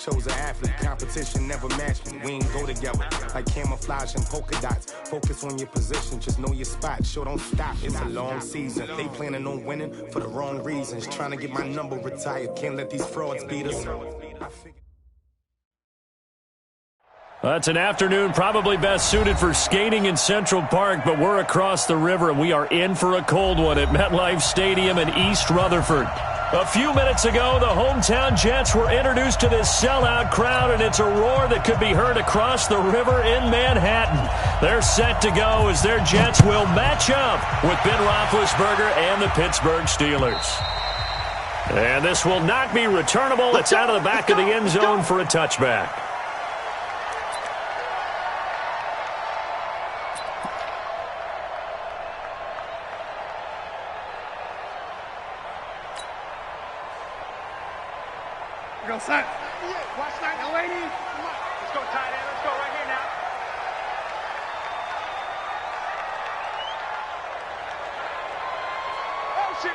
Shows an athlete, competition never matched me. We ain't go together like camouflage and polka dots. Focus on your position, just know your spot. Sure, don't stop, it's a long season. They planning on winning for the wrong reasons. Trying to get my number retired, can't let these frauds beat us. It's an afternoon probably best suited for skating in Central Park, but we're across the river and we are in for a cold one at MetLife Stadium in East Rutherford. A few minutes ago, the hometown Jets were introduced to this sellout crowd, and it's a roar that could be heard across the river in Manhattan. They're set to go as their Jets will match up with Ben Roethlisberger and the Pittsburgh Steelers. And this will not be returnable. It's out of the back of the end zone for a touchback. Go, son. Watch that, young lady. Come on. Let's go, tight end. Let's go right here now. Motion.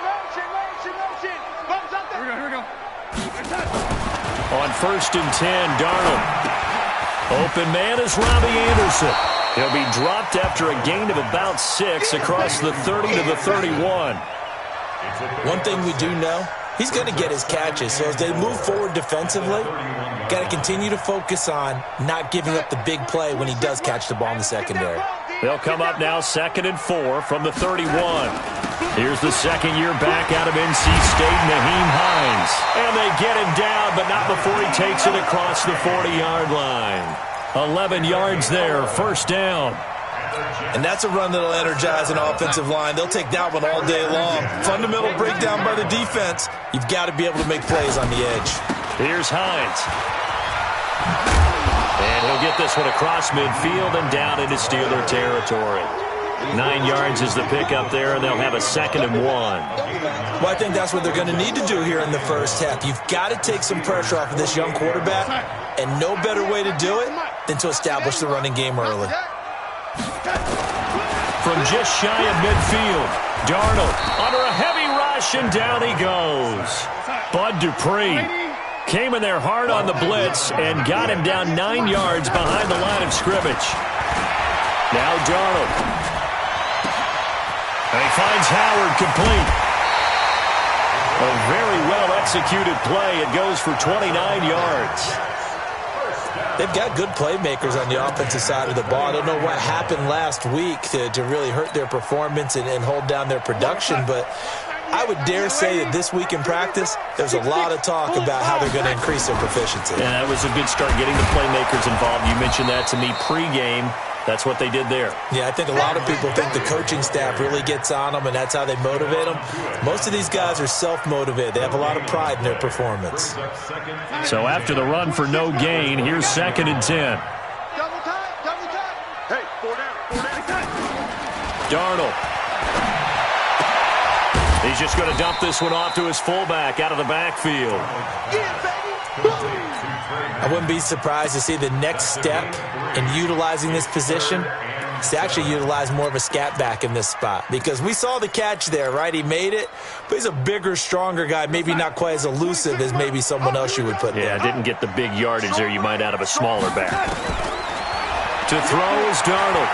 Thumbs up there. Here we go. On 1st and 10, Darnold. Open man is Robbie Anderson. He'll be dropped after a gain of about 6 across the 30 to the 31. One thing we do know, he's going to get his catches. So as they move forward defensively, got to continue to focus on not giving up the big play when he does catch the ball in the secondary. They'll come up now 2nd and 4 from the 31. Here's the second-year back out of NC State, Nyheim Hines. And they get him down, but not before he takes it across the 40-yard line. 11 yards there, first down. And that's a run that'll energize an offensive line. They'll take that one all day long. Fundamental breakdown by the defense. You've got to be able to make plays on the edge. Here's Hines. And he'll get this one across midfield and down into Steeler territory. 9 yards is the pickup there, and they'll have a 2nd and 1. Well, I think that's what they're going to need to do here in the first half. You've got to take some pressure off of this young quarterback, and no better way to do it than to establish the running game early. From just shy of midfield, Darnold under a heavy rush, and down he goes. Bud Dupree came in there hard on the blitz and got him down 9 yards behind the line of scrimmage. Now Darnold. And he finds Howard complete. A very well-executed play. It goes for 29 yards. They've got good playmakers on the offensive side of the ball. I don't know what happened last week to really hurt their performance and hold down their production, but I would dare say that this week in practice, there's a lot of talk about how they're going to increase their proficiency. And that was a good start, getting the playmakers involved. You mentioned that to me pregame. That's what they did there. Yeah, I think a lot of people think the coaching staff really gets on them, and that's how they motivate them. Most of these guys are self-motivated. They have a lot of pride in their performance. So after the run for no gain, here's 2nd and 10. Double time. Hey, 4 down. Darnold. He's just going to dump this one off to his fullback out of the backfield. I wouldn't be surprised to see the next step in utilizing this position is to actually utilize more of a scat back in this spot, because we saw the catch there, right? He made it, but he's a bigger, stronger guy, maybe not quite as elusive as maybe someone else you would put there. Yeah, didn't get the big yardage there you might out of a smaller back. To throw is Darnold.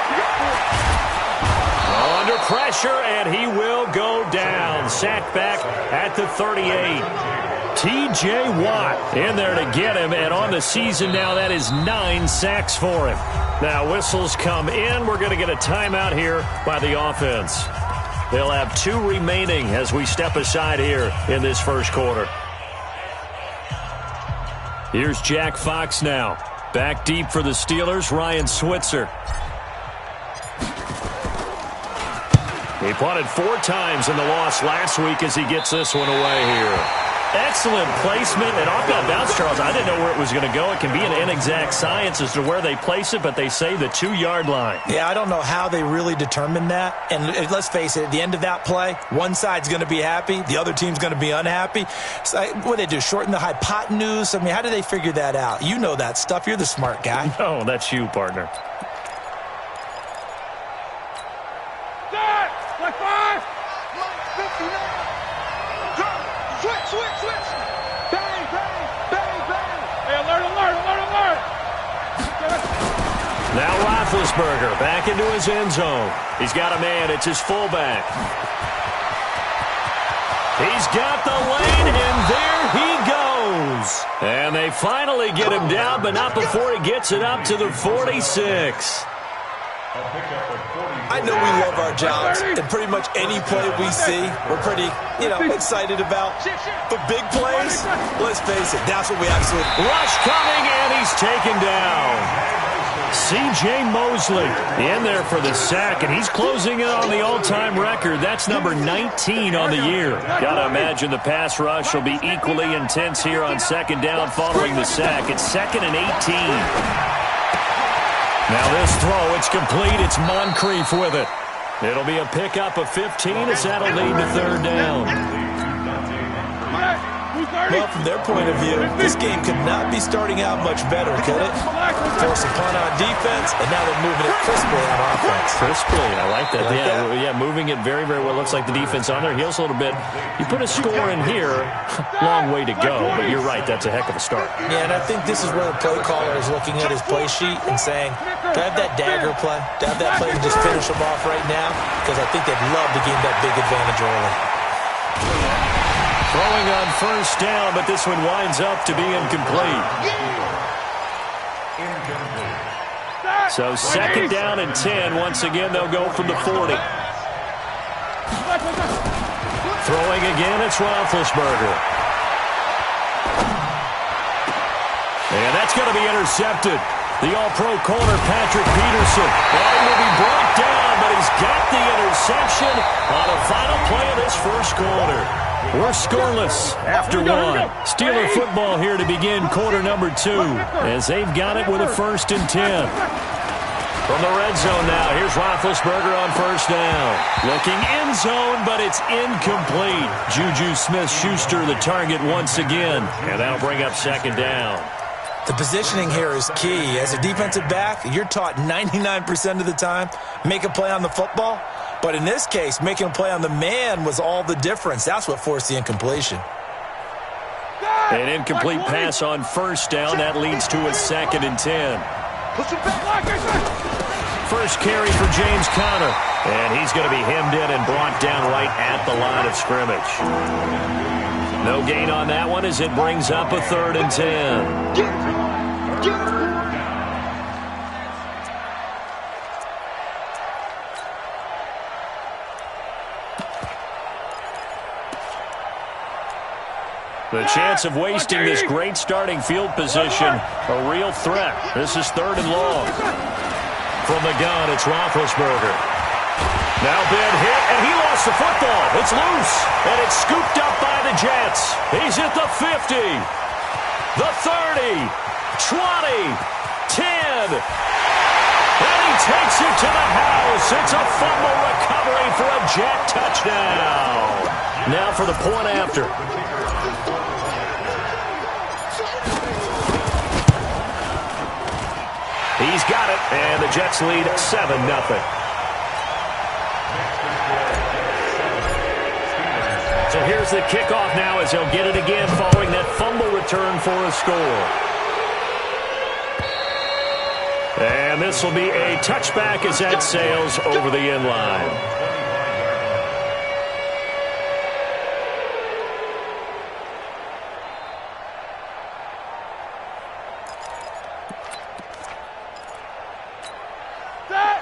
Under pressure, and he will go down. Sacked back at the 38. T.J. Watt in there to get him, and on the season now, that is 9 sacks for him. Now, whistles come in. We're going to get a timeout here by the offense. They'll have 2 remaining as we step aside here in this first quarter. Here's Jack Fox now. Back deep for the Steelers, Ryan Switzer. He punted 4 times in the loss last week as he gets this one away here. Excellent placement, and off that bounce, Charles, I didn't know where it was going to go. It can be an inexact science as to where they place it, but they say the 2-yard line. Yeah, I don't know how they really determined that. And let's face it, at the end of that play, one side's going to be happy, the other team's going to be unhappy. So, what do they do, shorten the hypotenuse? I mean, how do they figure that out? You know that stuff. You're the smart guy. No, that's you, partner. Like 5. 59. Switch. Bang. Hey, alert. Now Roethlisberger back into his end zone. He's got a man. It's his fullback. He's got the lane, and there he goes. And they finally get him down, but not before he gets it up to the 46. I know we love our jobs, and pretty much any play we see, we're pretty, excited about. But big plays, let's face it, that's what we absolutely... Rush coming, and he's taken down. C.J. Mosley in there for the sack, and he's closing in on the all-time record. That's number 19 on the year. Got to imagine the pass rush will be equally intense here on second down following the sack. It's 2nd and 18. Now this throw, it's complete. It's Moncrief with it. It'll be a pickup of 15 as that'll lead to third down. Well, from their point of view, this game could not be starting out much better, could it? Force a punt on defense, and now they're moving it crisply on offense. Crisply, I like that. Yeah, moving it very, very well. Looks like the defense on their heels a little bit. You put a score in here, long way to go, but you're right, that's a heck of a start. Yeah, and I think this is where the play caller is looking at his play sheet and saying, do I have that dagger play? Do I have that play and just finish them off right now? Because I think they'd love to gain that big advantage early. Throwing on first down, but this one winds up to be incomplete. So 2nd down and 10. Once again, they'll go from the 40. Throwing again, it's Roethlisberger. And that's going to be intercepted. The all-pro corner, Patrick Peterson. And he will be brought down, but he's got the interception on the final play of this first quarter. We're scoreless after one. Steeler football here to begin quarter number 2 as they've got it with a 1st and 10. From the red zone now, here's Roethlisberger on first down. Looking end zone, but it's incomplete. Juju Smith-Schuster the target once again, and that'll bring up 2nd down. The positioning here is key. As a defensive back, you're taught 99% of the time, make a play on the football. But in this case, making a play on the man was all the difference. That's what forced the incompletion. An incomplete pass on first down. That leads to a 2nd and 10. First carry for James Conner. And he's going to be hemmed in and brought down right at the line of scrimmage. No gain on that one as it brings up a 3rd and 10. The chance of wasting this great starting field position, a real threat. This is 3rd and long. From the gun, it's Roethlisberger. Now big hit, and he lost the football. It's loose, and it's scooped up by the Jets. He's at the 50, the 30, 20, 10. And he takes it to the house. It's a fumble recovery for a Jet touchdown. Now for the point after. He's got it, and the Jets lead 7-0. So here's the kickoff now as he'll get it again following that fumble return for a score. And this will be a touchback as that sails over the end line.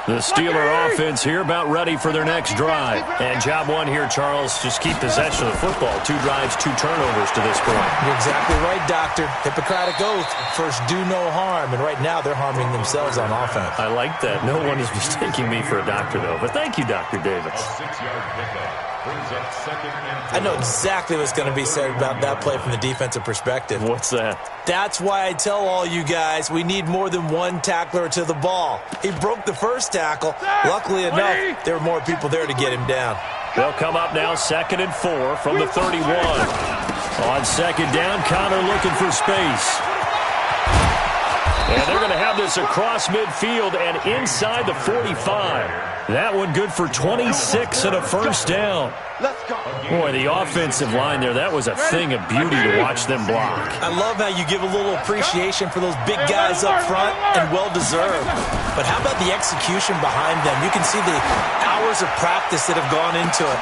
The Steeler offense here about ready for their next drive. And job one here, Charles, just keep possession of the football. 2 drives, 2 turnovers to this point. You're exactly right, Doctor. Hippocratic oath. First, do no harm. And right now, they're harming themselves on offense. I like that. No one is mistaking me for a doctor, though. But thank you, Dr. Davis. I know exactly what's going to be said about that play from the defensive perspective. What's that? That's why I tell all you guys we need more than one tackler to the ball. He broke the first tackle. Luckily enough, there were more people there to get him down. They'll come up now 2nd and 4 from the 31. On 2nd down, Conner looking for space. And they're going to have this across midfield and inside the 45. That one good for 26 and a first down. Boy, the offensive line there, that was a thing of beauty to watch them block. I love how you give a little appreciation for those big guys up front, and well-deserved. But how about the execution behind them? You can see the hours of practice that have gone into it.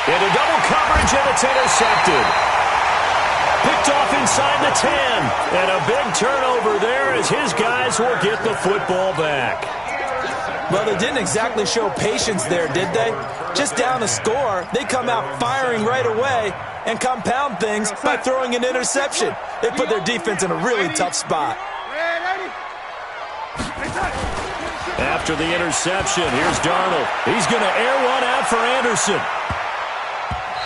Into double coverage, and it's intercepted. Picked off inside the 10. And a big turnover there as his guys will get the football back. Well, they didn't exactly show patience there, did they? Just down a score, they come out firing right away and compound things by throwing an interception. They put their defense in a really tough spot. After the interception, here's Darnold. He's going to air one out for Anderson.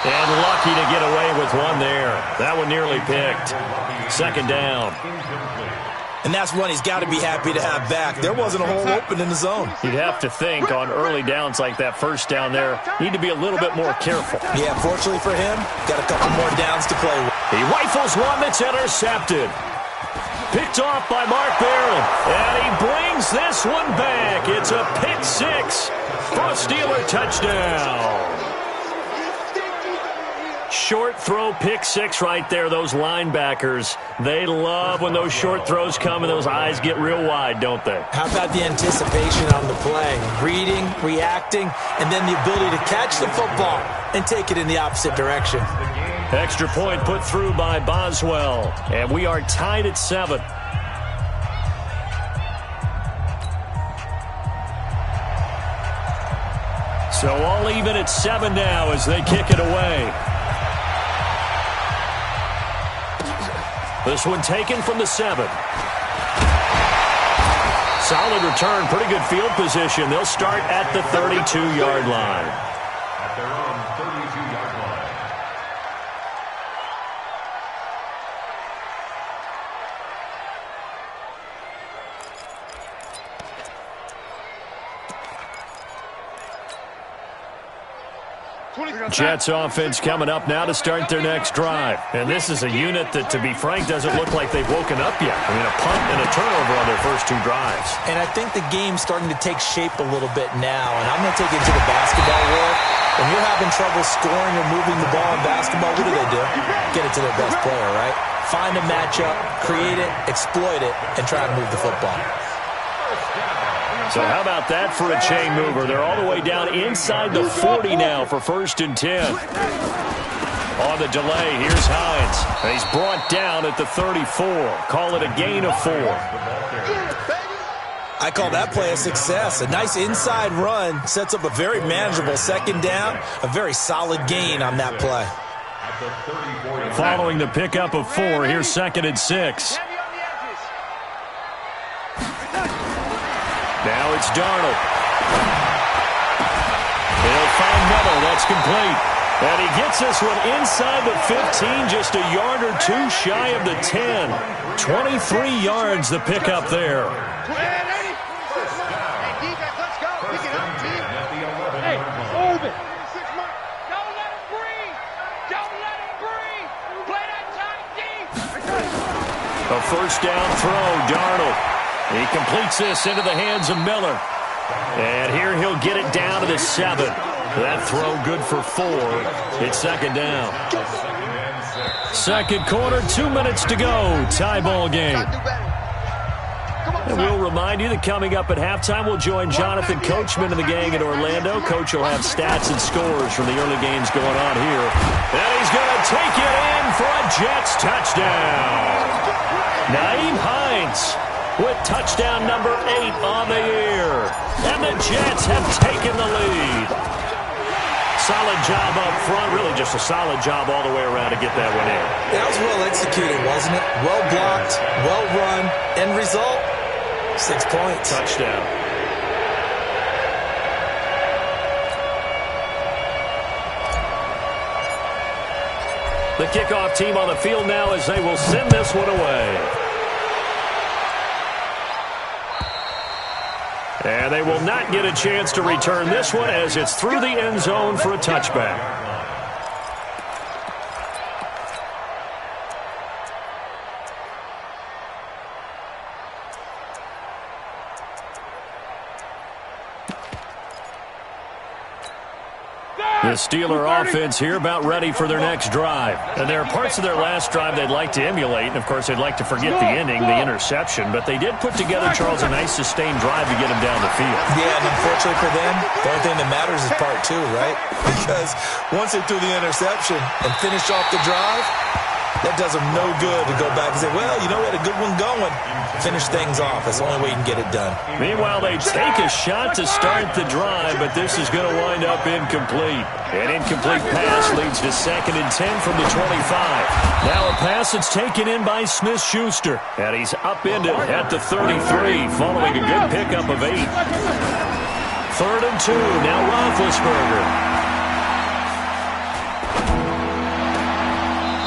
And lucky to get away with one there. That one nearly picked. Second down. And that's one he's got to be happy to have back. There wasn't a hole open in the zone. You'd have to think on early downs like that first down there, need to be a little bit more careful. Yeah, fortunately for him, got a couple more downs to play with. He rifles one that's intercepted. Picked off by Mark Barron. And he brings this one back. It's a pick six for a Steeler touchdown. Short throw, pick six right there. Those linebackers, they love when those short throws come and those eyes get real wide, don't they? How about the anticipation on the play? Reading, reacting, and then the ability to catch the football and take it in the opposite direction. Extra point put through by Boswell. And we are tied at 7. So all even at 7 now as they kick it away. This one taken from the 7. Solid return, pretty good field position. They'll start at the 32-yard line. At their own 32-yard line. Jets offense coming up now to start their next drive. And this is a unit that, to be frank, doesn't look like they've woken up yet. I mean, a punt and a turnover on their first 2 drives. And I think the game's starting to take shape a little bit now. And I'm going to take it to the basketball world. When you're having trouble scoring or moving the ball in basketball, what do? Get it to their best player, right? Find a matchup, create it, exploit it, and try to move the football. So how about that for a chain mover? They're all the way down inside the 40 now for 1st and 10. On the delay, here's Hines. And he's brought down at the 34. Call it a gain of 4. I call that play a success. A nice inside run sets up a very manageable 2nd down. A very solid gain on that play. Following the pickup of 4, here's 2nd and 6. Now it's Darnold. They'll find Miller. That's complete. And he gets this one inside the 15, just a yard or 2 shy of the 10. 23 yards the pickup there. A first down throw, Darnold. He completes this into the hands of Miller. And here he'll get it down to the 7. That throw good for 4. It's 2nd down. 2nd quarter, 2 minutes to go. Tie ball game. And we'll remind you that coming up at halftime, we'll join Jonathan Coachman and the gang in Orlando. Coach will have stats and scores from the early games going on here. And he's going to take it in for a Jets touchdown. Nyheim Hines with touchdown number 8 on the year. And the Jets have taken the lead. Solid job up front. Really just a solid job all the way around to get that one in. That was well executed, wasn't it? Well blocked, well run. End result, 6 points. Touchdown. The kickoff team on the field now as they will send this one away. And they will not get a chance to return this one as it's through the end zone for a touchback. The Steeler offense here about ready for their next drive. And there are parts of their last drive they'd like to emulate, and of course they'd like to forget the ending, the interception, but they did put together, Charles, a nice sustained drive to get him down the field. Yeah, and unfortunately for them, the only thing that matters is part two, right? Because once they threw the interception and finished off the drive, that does them no good to go back and say, well, you know, we had a good one going. Finish things off. That's the only way you can get it done. Meanwhile, they take a shot to start the drive, but this is going to wind up incomplete. An incomplete pass leads to 2nd and 10 from the 25. Now a pass that's taken in by Smith-Schuster. And he's upended at the 33, following a good pickup of 8. 3rd and 2, now Roethlisberger.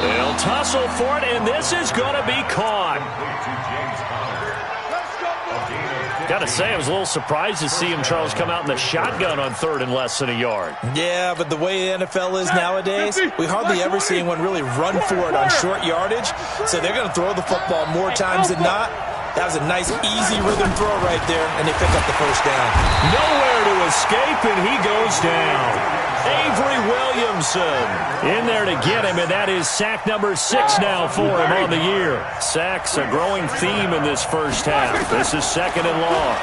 They'll tussle for it, and this is going to be caught. Got to say, I was a little surprised to see him, Charles, come out in the shotgun on 3rd and less than a yard. Yeah, but the way the NFL is nowadays, we hardly ever see anyone really run for it on short yardage, so they're going to throw the football more times than not. That was a nice, easy rhythm throw right there, and they pick up the first down. Nowhere to escape, and he goes down. Avery Williamson in there to get him, and that is sack number 6 now for him on the year. Sacks a growing theme in this first half. This is 2nd and long.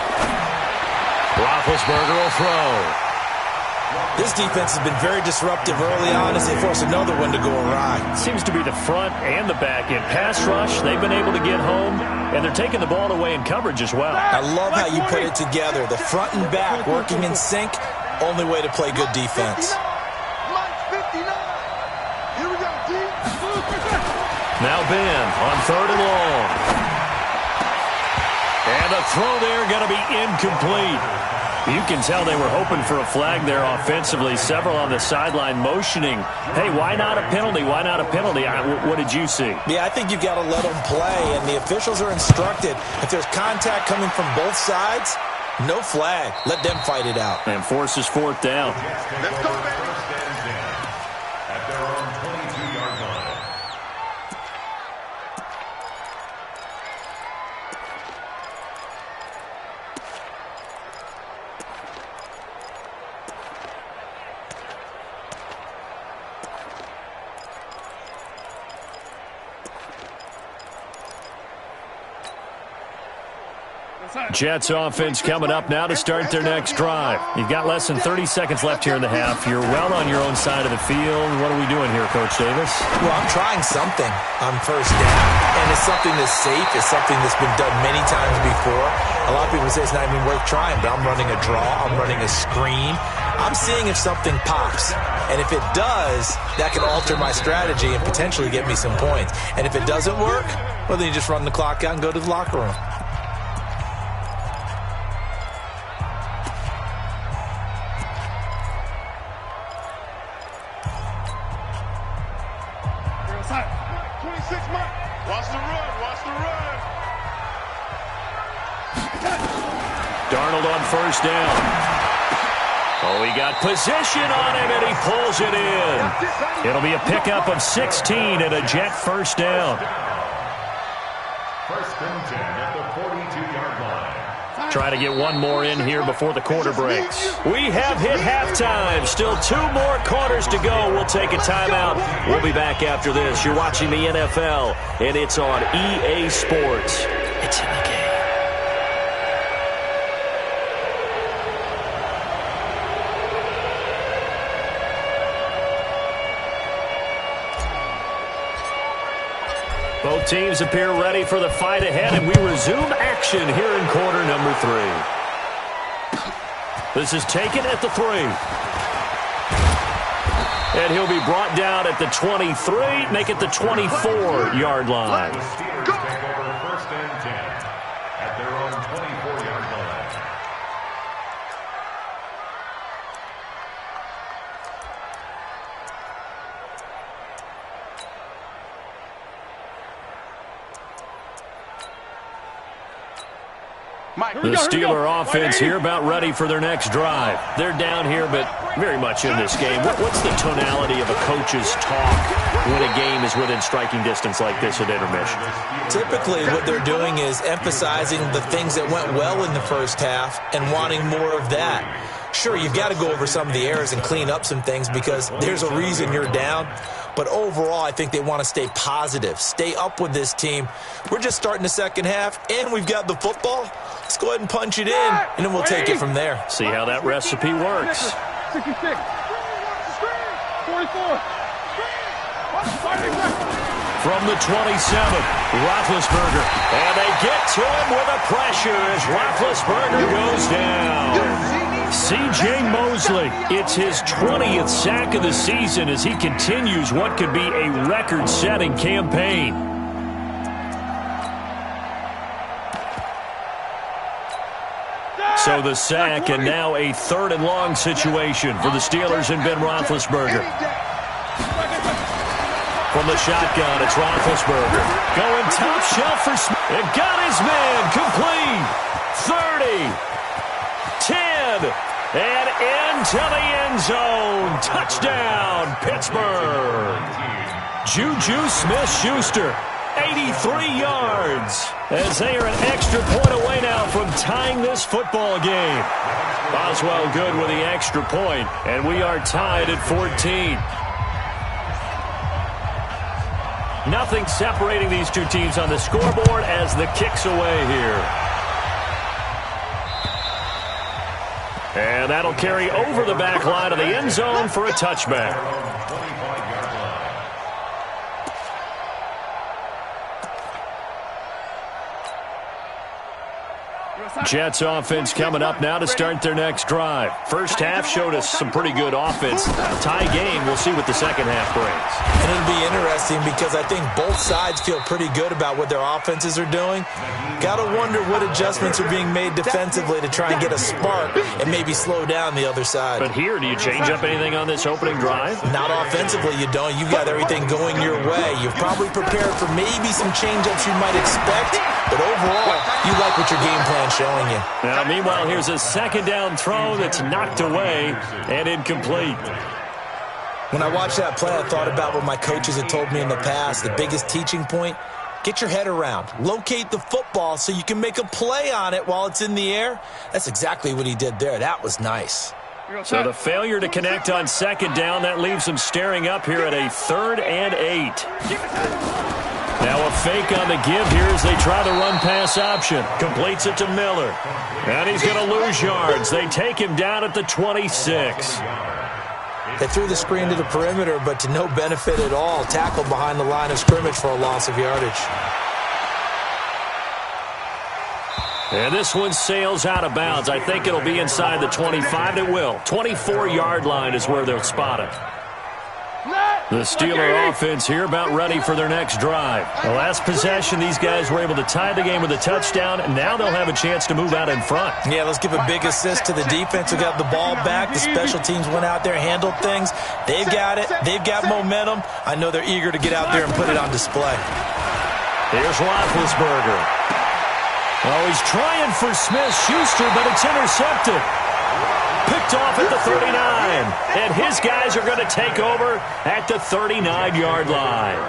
Roethlisberger will throw. This defense has been very disruptive early on as they force another one to go awry. Seems to be the front and the back end. Pass rush, they've been able to get home, and they're taking the ball away in coverage as well. I love how you put it together. The front and back working in sync, only way to play good defense. Now Ben on 3rd and long. And the throw there going to be incomplete. You can tell they were hoping for a flag there offensively. Several on the sideline motioning, hey, why not a penalty? Why not a penalty? What did you see? Yeah, I think you've got to let them play, and the officials are instructed. If there's contact coming from both sides, no flag. Let them fight it out. And forces 4th down. Let's go, baby. At their own 22-yard line. Jets offense coming up now to start their next drive. You've got less than 30 seconds left here in the half. You're well on your own side of the field. What are we doing here, Coach Davis? Well, I'm trying something on first down, and it's something that's safe. It's something that's been done many times before. A lot of people say it's not even worth trying, but I'm running a draw. I'm running a screen. I'm seeing if something pops, and if it does, that can alter my strategy and potentially get me some points. And if it doesn't work, well, then you just run the clock out and go to the locker room. Darnold on first down. Oh, he got position on him, and he pulls it in. It'll be a pickup of 16 and a Jet first down. 1st and 10 at the 42-yard line. Try to get one more in here before the quarter breaks. We have hit halftime. Still 2 more quarters to go. We'll take a timeout. We'll be back after this. You're watching the NFL, and it's on EA Sports. It's in the game. Both teams appear ready for the fight ahead, and we resume action here in quarter number 3. This is taken at the 3. And he'll be brought down at the 23, make it the 24-yard line. The Steelers take over 1st and 10 at their own 24-yard line. The Steeler offense here about ready for their next drive. They're down here, but very much in this game. What's the tonality of a coach's talk when a game is within striking distance like this at intermission? Typically, what they're doing is emphasizing the things that went well in the first half and wanting more of that. Sure, you've got to go over some of the errors and clean up some things because there's a reason you're down. But overall, I think they want to stay positive, stay up with this team. We're just starting the second half, and we've got the football. Let's go ahead and punch it in, and then we'll take it from there. See how that recipe works. 66. 44. From the 27, Roethlisberger. And they get to him with the pressure as Roethlisberger goes down. C.J. Mosley, it's his 20th sack of the season as he continues what could be a record-setting campaign. So the sack, and now a 3rd and long situation for the Steelers and Ben Roethlisberger. From the shotgun, it's Roethlisberger. Going top shelf for Smith. It got his man complete. 30. 10. And into the end zone. Touchdown, Pittsburgh. Juju Smith-Schuster. 83 yards as they are an extra point away now from tying this football game. Boswell good with the extra point, and we are tied at 14. Nothing separating these two teams on the scoreboard as the kick's away here. And that'll carry over the back line of the end zone for a touchback. Jets offense coming up now to start their next drive. First half showed us some pretty good offense. Tie game, we'll see what the second half brings. And it'll be interesting because I think both sides feel pretty good about what their offenses are doing. Got to wonder what adjustments are being made defensively to try and get a spark and maybe slow down the other side. But here, do you change up anything on this opening drive? Not offensively, you don't. You've got everything going your way. You've probably prepared for maybe some change-ups you might expect, but overall, you like what your game plan's showing you. Now, meanwhile, here's a second down throw that's knocked away and incomplete. When I watched that play, I thought about what my coaches had told me in the past. The biggest teaching point, get your head around. Locate the football so you can make a play on it while it's in the air. That's exactly what he did there. That was nice. So the failure to connect on second down, that leaves him staring up here at a 3rd and 8. Now a fake on the give here as they try the run-pass option. Completes it to Miller. And he's going to lose yards. They take him down at the 26. They threw the screen to the perimeter, but to no benefit at all. Tackled behind the line of scrimmage for a loss of yardage. And this one sails out of bounds. I think it'll be inside the 25. It will. 24-yard line is where they'll spot it. The Steeler offense here about ready for their next drive. The last possession, these guys were able to tie the game with a touchdown, and now they'll have a chance to move out in front. Yeah, let's give a big assist to the defense who got the ball back. The special teams went out there, handled things. They've got it. They've got momentum. I know they're eager to get out there and put it on display. Here's Roethlisberger. Oh, he's trying for Smith-Schuster, but it's intercepted. Picked off at the 39. And his guys are going to take over at the 39-yard line.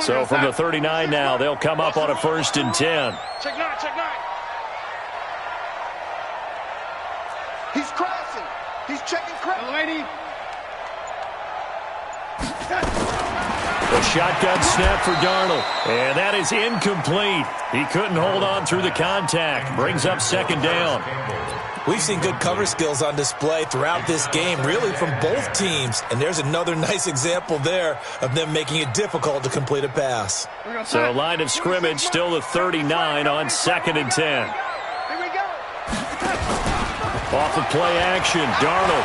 So from the 39 now, they'll come up on a 1st and 10. Check 9, check 9. He's crossing. He's checking credit. Lady. The shotgun snap for Darnold. And that is incomplete. He couldn't hold on through the contact. Brings up 2nd down. We've seen good cover skills on display throughout this game, really from both teams. And there's another nice example there of them making it difficult to complete a pass. So line of scrimmage still the 39 on 2nd and 10. Here we go. Off of play action, Darnold.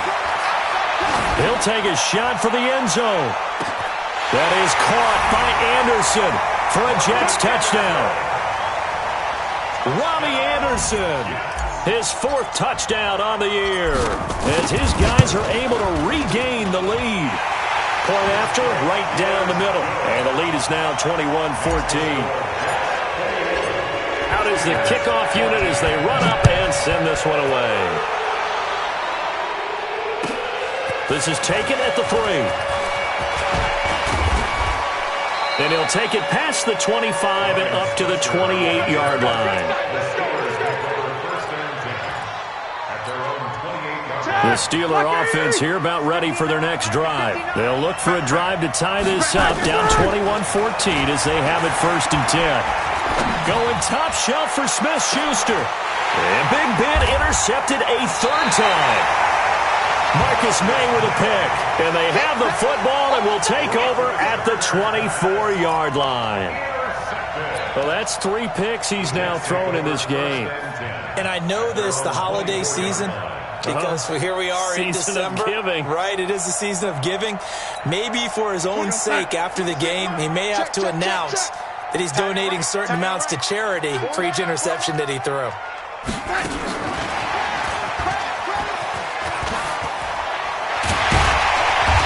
He'll take a shot for the end zone. That is caught by Anderson for a Jets touchdown. Robbie Anderson, his 4th touchdown on the year, as his guys are able to regain the lead. Point after, right down the middle, and the lead is now 21-14. Out is the kickoff unit as they run up and send this one away. This is taken at the 3. And he'll take it past the 25 and up to the 28-yard line. The Steeler offense here about ready for their next drive. They'll look for a drive to tie this up, down 21-14 as they have it 1st and 10. Going top shelf for Smith-Schuster. And Big Ben intercepted a 3rd time. Marcus May with a pick. And they have the football and will take over at the 24-yard line. Well, that's 3 picks he's now thrown in this game. And I know this, the holiday season, because here we are in December. Season of giving. Right, it is the season of giving. Maybe for his own sake after the game, he may have to announce that he's donating certain amounts to charity for each interception that he threw.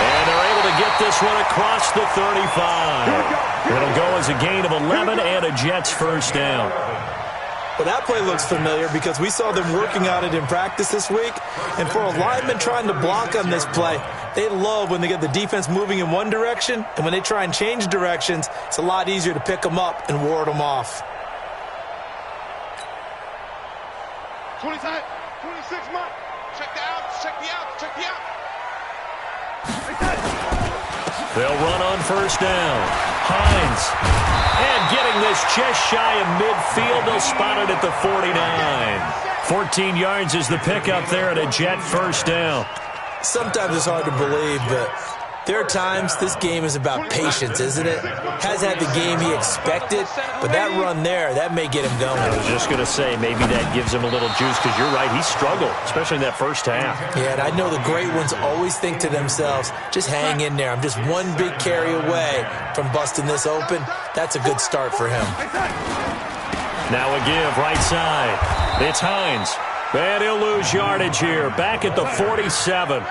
And they're able to get this one across the 35. It'll go as a gain of 11 and a Jets 1st down. Well, that play looks familiar because we saw them working on it in practice this week. And for a lineman trying to block on this play, they love when they get the defense moving in one direction. And when they try and change directions, it's a lot easier to pick them up and ward them off. 25, 26 months. Check the outs, check the outs, check the outs. They'll run on 1st down. Hines. And getting this just shy of midfield. They'll spot it at the 49. 14 yards is the pickup there at a Jet 1st down. Sometimes it's hard to believe, but there are times this game is about patience, isn't it? Has had the game he expected, but that run there, that may get him going. I was just going to say, maybe that gives him a little juice, because you're right, he struggled, especially in that 1st half. Yeah, and I know the great ones always think to themselves, just hang in there. I'm just one big carry away from busting this open. That's a good start for him. Now a give, right side. It's Hines. And he'll lose yardage here, back at the 47.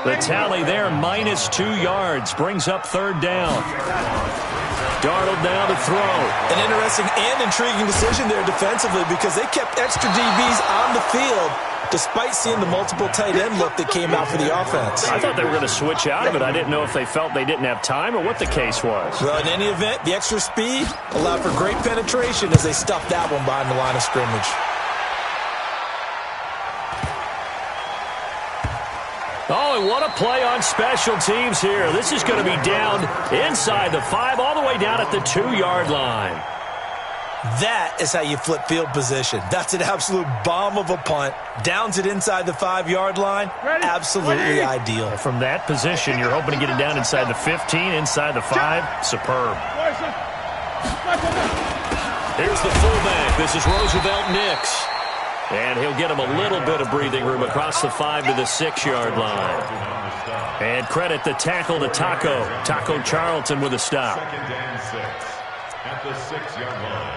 The tally there, -2 yards, brings up 3rd down. Darnold now to throw. An interesting and intriguing decision there defensively because they kept extra DBs on the field despite seeing the multiple tight end look that came out for the offense. I thought they were going to switch out of it. I didn't know if they felt they didn't have time or what the case was. Well, in any event, the extra speed allowed for great penetration as they stuffed that one behind the line of scrimmage. Oh, and what a play on special teams here. This is going to be down inside the 5, all the way down at the 2-yard line. That is how you flip field position. That's an absolute bomb of a punt. Downs it inside the 5-yard line. Absolutely ideal. From that position, you're hoping to get it down inside the 15, inside the 5. Superb. Here's the fullback. This is Roosevelt Nix. And he'll get him a little bit of breathing room across the 5 to the 6-yard line. And credit the tackle to Taco Charlton with a stop. 2nd and 6 at the 6-yard line.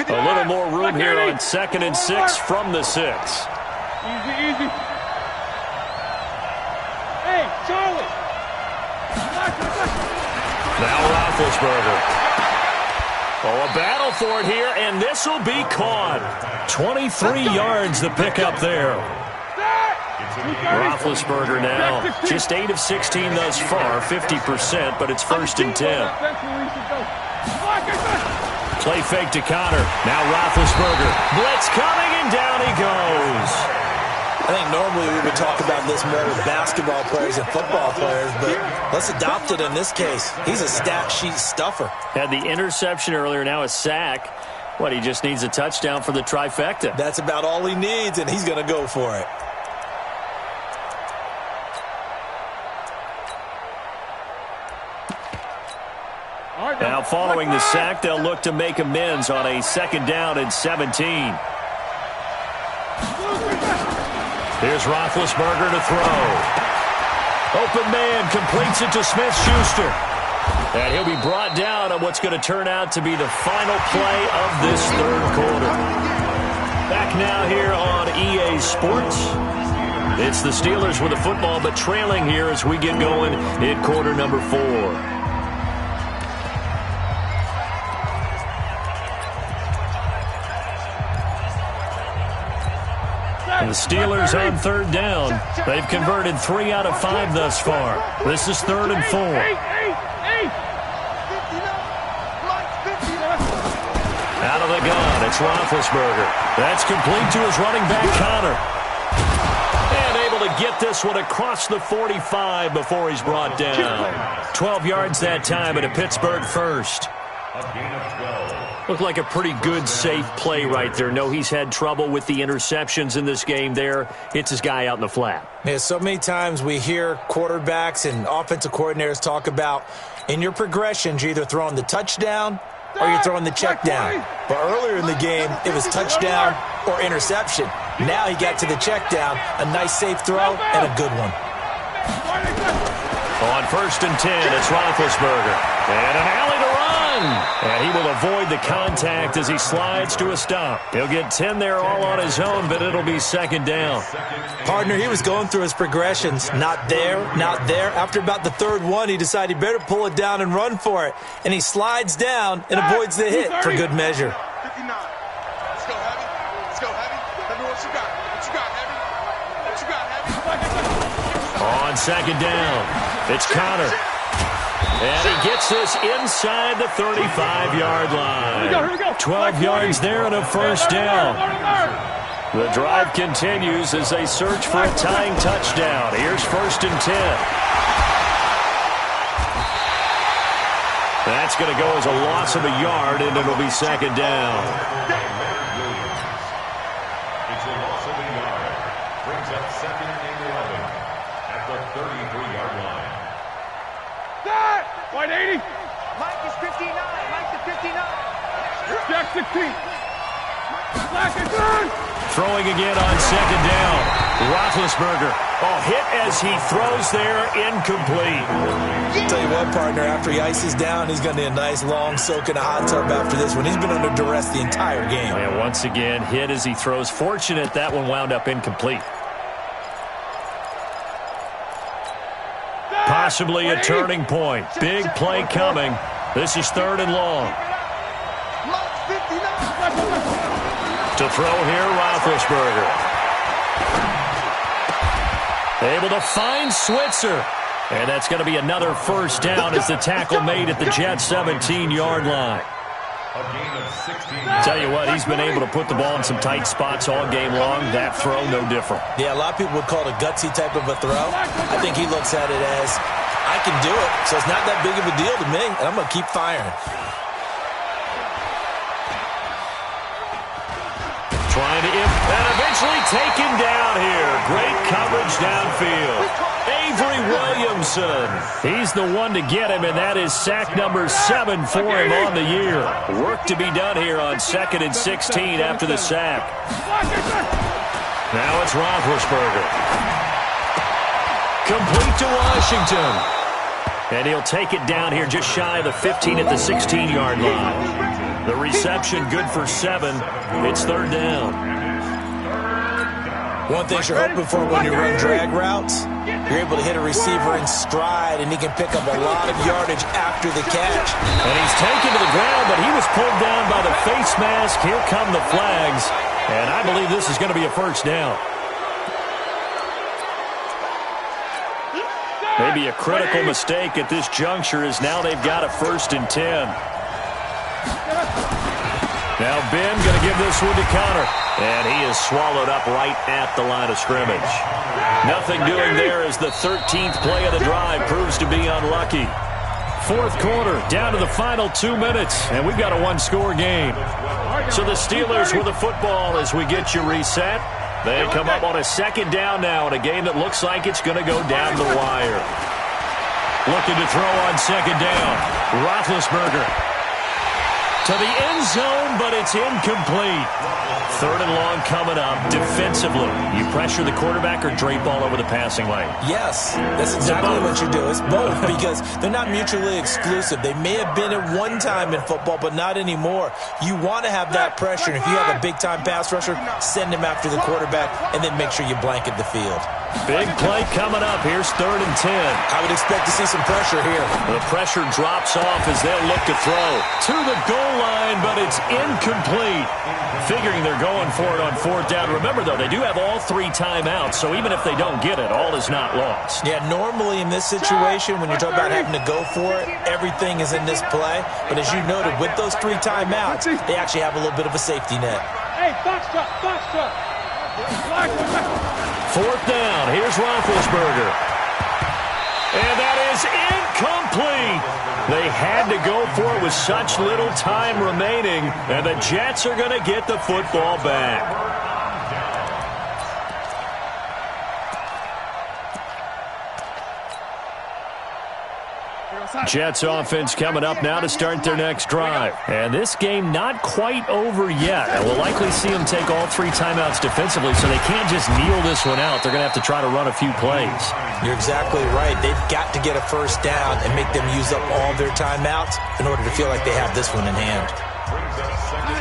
A little more room here on 2nd and 6 from the 6. Easy, easy. Hey, Charlie. Now Roethlisberger. Oh, a battle for it here, and this will be caught. 23 yards the pickup there. Roethlisberger now just 8 of 16 thus far, 50%, but it's 1st and 10. Play fake to Connor. Now Roethlisberger. Blitz coming, and down he goes. I think normally we would talk about this more with basketball players and football players, but let's adopt it in this case. He's a stat sheet stuffer. Had the interception earlier, now a sack. What, he just needs a touchdown for the trifecta. That's about all he needs, and he's going to go for it. Now following the sack, they'll look to make amends on a 2nd down and 17. Here's Roethlisberger to throw. Open man completes it to Smith-Schuster. And he'll be brought down on what's going to turn out to be the final play of this 3rd quarter. Back now here on EA Sports. It's the Steelers with the football, but trailing here as we get going in quarter number 4. And the Steelers on third down. They've converted 3 out of 5 thus far. This is 3rd and 4. Out of the gun, it's Roethlisberger. That's complete to his running back, Connor. And able to get this one across the 45 before he's brought down. 12 yards that time and a Pittsburgh first. A gain of 12. Looked like a pretty good, safe play right there. No, he's had trouble with the interceptions in this game there. Hits his guy out in the flat. Yeah, so many times we hear quarterbacks and offensive coordinators talk about in your progressions, you're either throwing the touchdown or you're throwing the check down. But earlier in the game, it was touchdown or interception. Now he got to the check down, a nice safe throw, and a good one. On 1st and 10, it's Roethlisberger. And an alley to run. And he will avoid the contact as he slides to a stop. He'll get 10 there all on his own, but it'll be 2nd down. Partner, he was going through his progressions. Not there, not there. After about the 3rd one, he decided he better pull it down and run for it. And he slides down and avoids the hit for good measure. 59. Let's go, Heavy. Let's go, Heavy. Heavy, what you got? What you got, Heavy? What you got, Heavy? On 2nd down, it's Connor. And he gets this inside the 35-yard line. 12 yards there and a 1st down. The drive continues as they search for a tying touchdown. Here's 1st and 10. That's going to go as a loss of a yard, and it'll be 2nd down. It's a loss of a yard. Brings up 2nd and 11 at the 33-yard line. White 80. Mike is 59. Mike is 59. Jack 16. Black is done. Throwing again on 2nd down. Roethlisberger. Oh, hit as he throws there, incomplete. Tell you what, partner, after he ices down, he's going to need a nice long soak in a hot tub after this one. He's been under duress the entire game. And once again, hit as he throws. Fortunate that one wound up incomplete. Possibly a turning point. Big play coming. This is 3rd and long. To throw here, Roethlisberger. Able to find Switzer. And that's going to be another 1st down as the tackle made at the Jets' 17-yard line. A gain of 16. Tell you what, he's been able to put the ball in some tight spots all game long. That throw, no different. Yeah, a lot of people would call it a gutsy type of a throw. I think he looks at it as, I can do it, so it's not that big of a deal to me, and I'm going to keep firing. Trying to and eventually taken down here. Great coverage downfield. Avery Williamson. He's the one to get him, and that is sack number 7 for him on the year. Work to be done here on 2nd and 16 after the sack. Now it's Roethlisberger. Complete to Washington. And he'll take it down here just shy of the 15 at the 16-yard line. The reception good for 7. It's 3rd down. One thing you're hoping for when you run drag routes, you're able to hit a receiver in stride, and he can pick up a lot of yardage after the catch. And he's taken to the ground, but he was pulled down by the face mask. Here come the flags. And I believe this is going to be a 1st down. Maybe a critical mistake at this juncture is now they've got a 1st and 10. Now Ben going to give this one to Connor. And he is swallowed up right at the line of scrimmage. Nothing doing there as the 13th play of the drive proves to be unlucky. 4th quarter, down to the final 2 minutes, and we've got a 1-score game. So the Steelers with the football as we get you reset. They come up on a 2nd down now in a game that looks like it's going to go down the wire. Looking to throw on 2nd down. Roethlisberger. to the end zone, but it's incomplete. Third and long coming up. Defensively, you pressure the quarterback or drape all over the passing lane? Yes, that's exactly what you do. It's both because they're not mutually exclusive. They may have been at one time in football, but not anymore. You want to have that pressure. And if you have a big-time pass rusher, send him after the quarterback, and then make sure you blanket the field. Big play coming up. Here's 3rd and 10. I would expect to see some pressure here. The pressure drops off as they'll look to throw to the goal line, but it's incomplete. Figuring they're going for it on 4th down. Remember, though, they do have all 3 timeouts, so even if they don't get it, all is not lost. Yeah, normally in this situation, when you're talking about having to go for it, everything is in this play. But as you noted, with those 3 timeouts, they actually have a little bit of a safety net. Hey, box truck, box truck. 4th down. Here's Roethlisberger. And that is incomplete. They had to go for it with such little time remaining, and the Jets are going to get the football back. Jets offense coming up now to start their next drive. And this game not quite over yet. And we'll likely see them take all 3 timeouts defensively, so they can't just kneel this one out. They're going to have to try to run a few plays. You're exactly right. They've got to get a first down and make them use up all their timeouts in order to feel like they have this one in hand.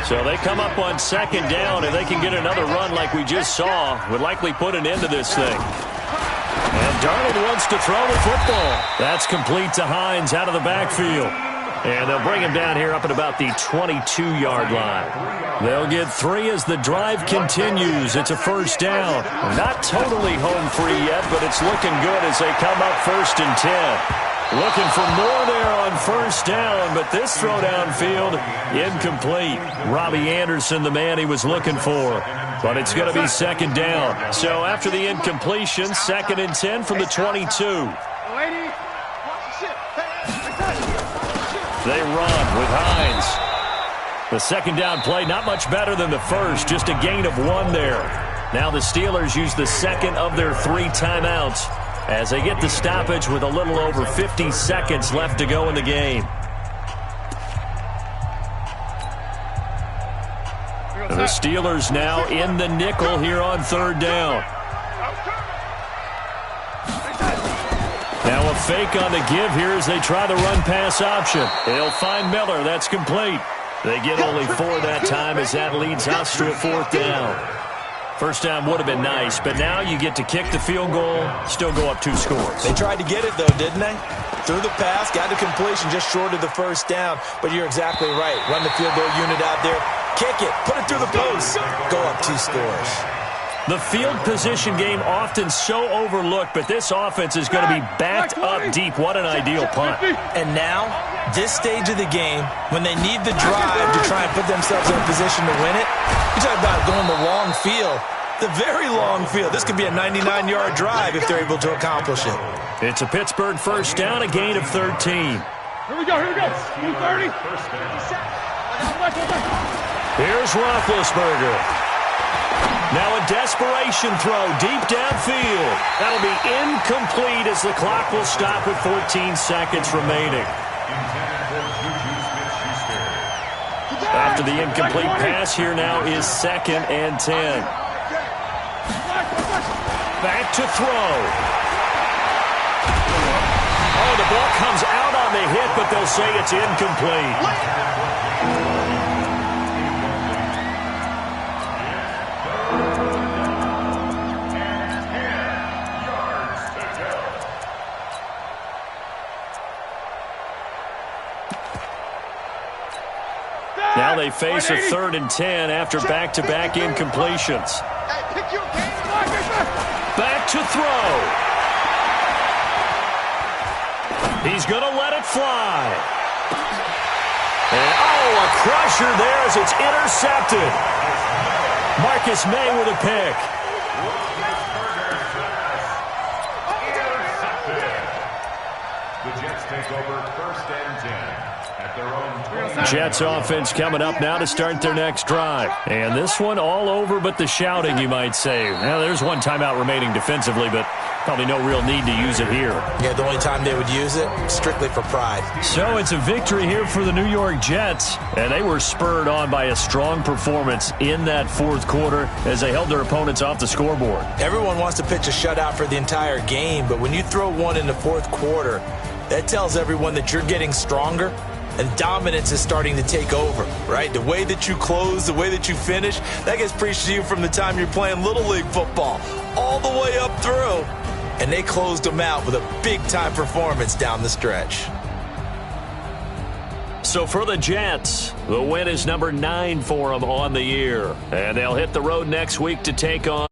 So they come up on 2nd down, and they can get another run like we just saw. Would likely put an end to this thing. And Darnold wants to throw the football. That's complete to Hines out of the backfield. And they'll bring him down here up at about the 22-yard line. They'll get 3 as the drive continues. It's a first down. Not totally home free yet, but it's looking good as they come up 1st and 10. Looking for more there on 1st down, but this throw downfield incomplete. Robbie Anderson, the man he was looking for. But it's going to be 2nd down. So after the incompletion, 2nd and 10 from the 22. They run with Hines. The 2nd down play, not much better than the first, just a gain of 1 there. Now the Steelers use the 2nd of their 3 timeouts as they get the stoppage with a little over 50 seconds left to go in the game. The Steelers now in the nickel here on 3rd down. Now a fake on the give here as they try the run-pass option. They'll find Miller. That's complete. They get only 4 that time as that leads us to a 4th down. First down would have been nice, but now you get to kick the field goal, still go up 2 scores. They tried to get it, though, didn't they? Threw the pass, got the completion just short of the first down. But you're exactly right. Run the field goal unit out there. Kick it. Put it through the post. Go up 2 scores. The field position game often so overlooked, but this offense is going to be backed up deep. What an ideal punt. And now, this stage of the game, when they need the drive to try and put themselves in a position to win it, you talk about going the long field, the very long field. This could be a 99-yard drive if they're able to accomplish it. It's a Pittsburgh first down, a gain of 13. Here we go, 230. Here's Roethlisberger. Now a desperation throw deep downfield. That'll be incomplete as the clock will stop with 14 seconds remaining. After the incomplete pass, here now is 2nd and 10. Back to throw. Oh, the ball comes out on the hit, but they'll say it's incomplete. Now they face a 3rd and 10 after back-to-back incompletions. Back to throw. He's going to let it fly. And, a crusher there as it's intercepted. Marcus May with a pick. The Jets take over 1st and 10 at their own 20. Jets offense coming up now to start their next drive. And this one all over but the shouting, you might say. Now, there's one timeout remaining defensively, but probably no real need to use it here. Yeah, the only time they would use it, strictly for pride. So it's a victory here for the New York Jets, and they were spurred on by a strong performance in that fourth quarter as they held their opponents off the scoreboard. Everyone wants to pitch a shutout for the entire game, but when you throw one in the fourth quarter, that tells everyone that you're getting stronger and dominance is starting to take over, right? The way that you close, the way that you finish, that gets preached to you from the time you're playing Little League football all the way up through. And they closed them out with a big-time performance down the stretch. So for the Jets, the win is number 9 for them on the year. And they'll hit the road next week to take on